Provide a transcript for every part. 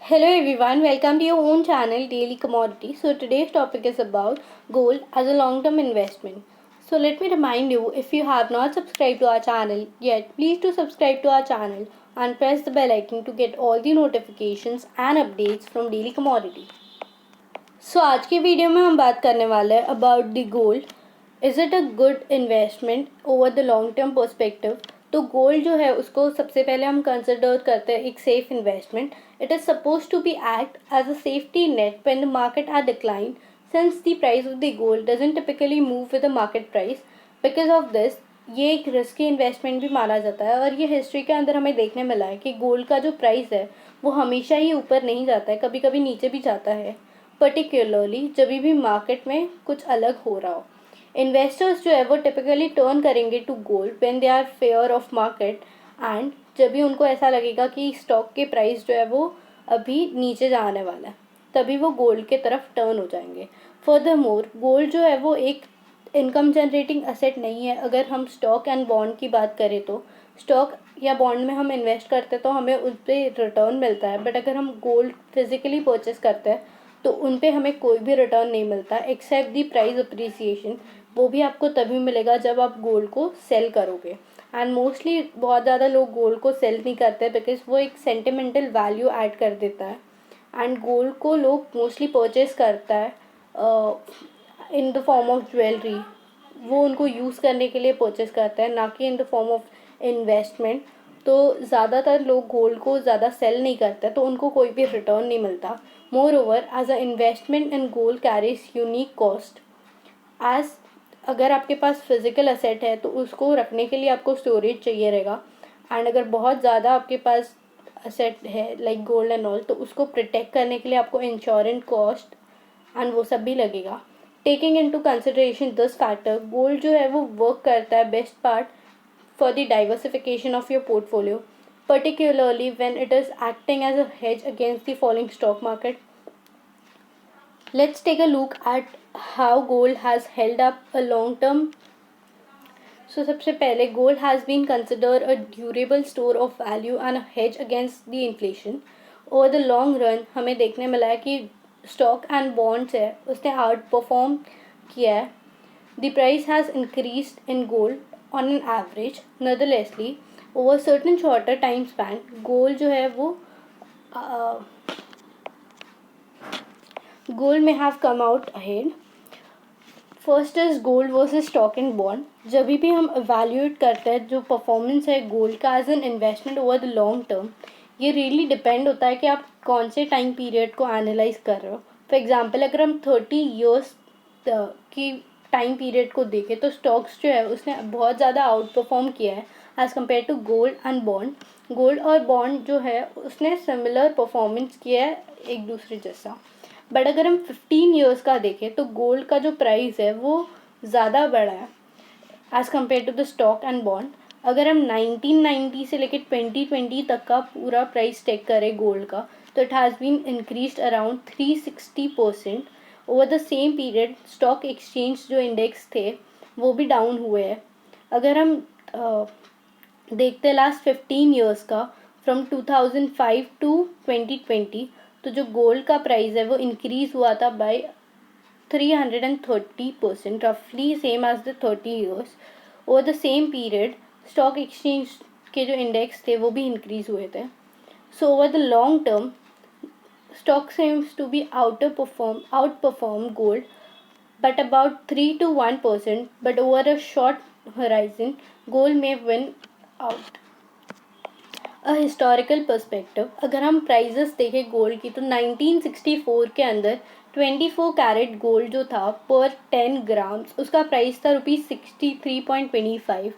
Hello everyone, welcome to your own channel Daily Commodity. So today's topic is about gold as a long-term investment. So let me remind you, if you have not subscribed to our channel yet, please do subscribe to our channel and press the bell icon to get all the notifications and updates from Daily Commodity. So आज की video में हम बात करने वाले हैं about the gold. Is it a good investment over the long term perspective? तो gold जो है उसको सबसे पहले हम कंसिडर करते हैं एक safe investment. It is suppose to be act as a safety net when the market are decline since the price of the gold doesn't typically move with the market price. Because of this ये एक risky investment भी माना जाता है और ये history के अंदर हमें देखने मिला है कि गोल्ड का जो प्राइस है वो हमेशा ही ऊपर नहीं जाता है, कभी कभी नीचे भी जाता है, पर्टिकुलरली जब भी मार्केट में कुछ अलग हो रहा हो. इन्वेस्टर्स जो है वो टिपिकली टर्न करेंगे to gold when they are fair of market and जब भी उनको ऐसा लगेगा कि स्टॉक के प्राइस जो है वो अभी नीचे जाने वाला है, तभी वो गोल्ड के तरफ टर्न हो जाएंगे. फर्दर मोर गोल्ड जो है वो एक इनकम जनरेटिंग असेट नहीं है. अगर हम स्टॉक एंड बॉन्ड की बात करें तो स्टॉक या बॉन्ड में हम इन्वेस्ट करते हैं तो हमें उस पर रिटर्न मिलता है, बट अगर हम गोल्ड फिजिकली परचेस करते हैं तो उन पे हमें कोई भी रिटर्न नहीं मिलता एक्सेप्ट दी प्राइस अप्रिसिएशन. वो भी आपको तभी मिलेगा जब आप गोल्ड को सेल करोगे. एंड मोस्टली बहुत ज़्यादा लोग गोल्ड को सेल नहीं करते बिकॉज वो एक सेंटिमेंटल वैल्यू ऐड कर देता है. एंड गोल्ड को लोग मोस्टली परचेस करता है in the form of jewellery. वो उनको यूज़ करने के लिए परचेस करता है, ना कि in the form of investment. तो ज़्यादातर लोग गोल्ड को ज़्यादा सेल नहीं करते तो उनको कोई भी रिटर्न नहीं मिलता. Moreover as a investment in gold carries unique cost. As अगर आपके पास फिजिकल असेट है तो उसको रखने के लिए आपको स्टोरेज चाहिए रहेगा. एंड अगर बहुत ज़्यादा आपके पास असेट है लाइक गोल्ड एंड ऑल तो उसको प्रोटेक्ट करने के लिए आपको इंश्योरेंस कॉस्ट एंड वो सब भी लगेगा. Taking into consideration this factor, gold जो है वो वर्क करता है best part for the diversification of your portfolio, particularly when it is acting as a hedge against the falling stock market. Let's take a look at how gold has held up a long term. So सबसे पहले gold has been considered a durable store of value and a hedge against the inflation. Over the long run हमें देखने मिला है कि stock and bonds है उसने out perform किया है. The price has increased in gold on an average. Nonethelessly, over certain shorter time span, gold जो है वो gold may have come out ahead. First is gold versus stock and bond. जब भी हम evaluate करते हैं जो परफॉर्मेंस है गोल्ड का as an investment over the long term, ये रियली डिपेंड होता है कि आप कौन से टाइम पीरियड को एनालाइज कर रहे हो. फॉर एग्जांपल अगर हम 30 ईयर्स की टाइम पीरियड को देखें तो स्टॉक्स जो है उसने बहुत ज़्यादा आउट परफॉर्म किया है as compare to gold and bond. Gold और बॉन्ड जो है उसने सिमिलर परफॉर्मेंस किया है एक दूसरे जैसा. बट अगर हम 15 ईयर्स का देखें तो गोल्ड का जो प्राइस है वो ज़्यादा बढ़ा है as compare to the stock and bond. अगर हम 1990 से लेकर 2020 तक का पूरा प्राइस चेक करें गोल्ड का तो it has been increased around 360%. Over the same period stock exchange जो इंडेक्स थे वो भी डाउन हुए हैं. अगर हम देखते लास्ट 15 ईयर्स का फ्रॉम 2005 टू 2020 तो जो गोल्ड का प्राइस है वो इंक्रीज़ हुआ था बाय 330%, रफली same as the 30 years. Over the same period stock exchange के जो इंडेक्स थे वो भी इंक्रीज़ हुए थे. So over the long term stock seems to be outperform gold but about 3 to 1%, but over a short horizon gold may win out. A historical perspective, अगर हम prices देखें गोल्ड की तो 1964 के अंदर 24 कैरेट गोल्ड जो था पर 10 ग्राम्स उसका प्राइस था ₹63.25.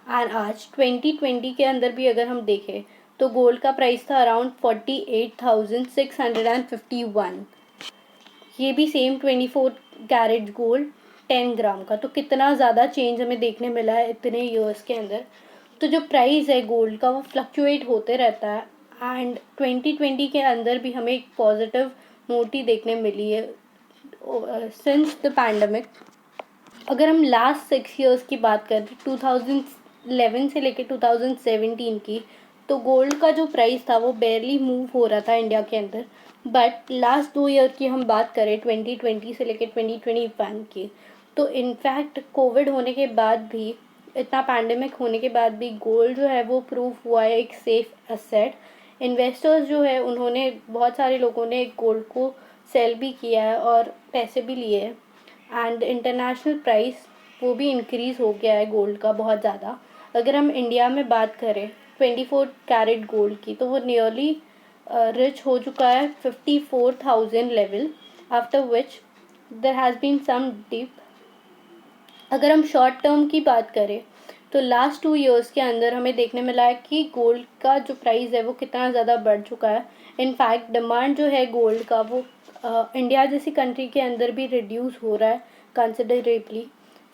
एंड आज 2020 के अंदर भी अगर हम देखें तो गोल्ड का प्राइस था अराउंड 48,651. ये भी सेम 24 कैरेट गोल्ड 10 ग्राम का. तो कितना ज़्यादा चेंज हमें देखने मिला है इतने ईयर्स के अंदर. तो जो प्राइस है गोल्ड का वो फ्लक्चुएट होते रहता है. एंड 2020 के अंदर भी हमें एक पॉजिटिव नोट ही देखने मिली है सिंस द पैंडमिक. अगर हम लास्ट 6 ईयर्स की बात करें 2011 से लेकर 2017 की तो गोल्ड का जो प्राइस था वो बेयरली मूव हो रहा था इंडिया के अंदर। बट लास्ट 2 ईयर की हम बात करें 2020 से लेकर 2021 की, तो इनफैक्ट कोविड होने के बाद भी, इतना पैंडमिक होने के बाद भी गोल्ड जो है वो प्रूव हुआ है एक सेफ एसेट। इन्वेस्टर्स जो है उन्होंने, बहुत सारे लोगों ने गोल्ड को सेल भी किया है और पैसे भी लिए हैं। एंड इंटरनेशनल प्राइस वो भी इंक्रीज़ हो गया है गोल्ड का बहुत ज़्यादा। अगर हम इंडिया में बात करें 24 कैरेट गोल्ड की, तो वो नियरली रिच हो चुका है 54,000 level, after which there has been some dip. अगर हम शॉर्ट टर्म की बात करें तो लास्ट 2 ईयर्स के अंदर हमें देखने मिला है कि गोल्ड का जो प्राइस है वो कितना ज़्यादा बढ़ चुका है। इनफैक्ट डिमांड जो है गोल्ड का वो इंडिया जैसी कंट्री के अंदर भी रिड्यूस हो रहा है considerably.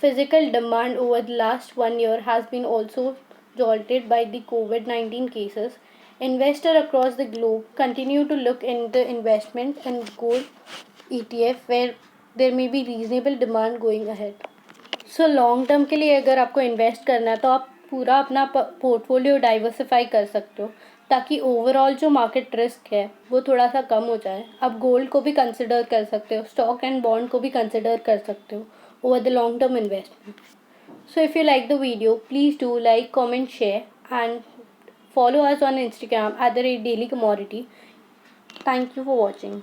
Physical demand over the last 1 year has been also jolted by the COVID-19 cases. Investors across the globe continue to look in the investment in gold ETF where there may be reasonable demand going ahead. So long term के लिए अगर आपको invest करना है तो आप पूरा अपना पोर्टफोलियो डाइवर्सिफाई कर सकते हो, ताकि ओवरऑल जो मार्केट रिस्क है वो थोड़ा सा कम हो जाए। आप गोल्ड को भी कंसिडर कर सकते हो, स्टॉक एंड बॉन्ड को भी कंसिडर कर सकते हो over the long term investment. So if you like the video, please do like, comment, share, and follow us on Instagram at the Daily Commodity. Thank you for watching.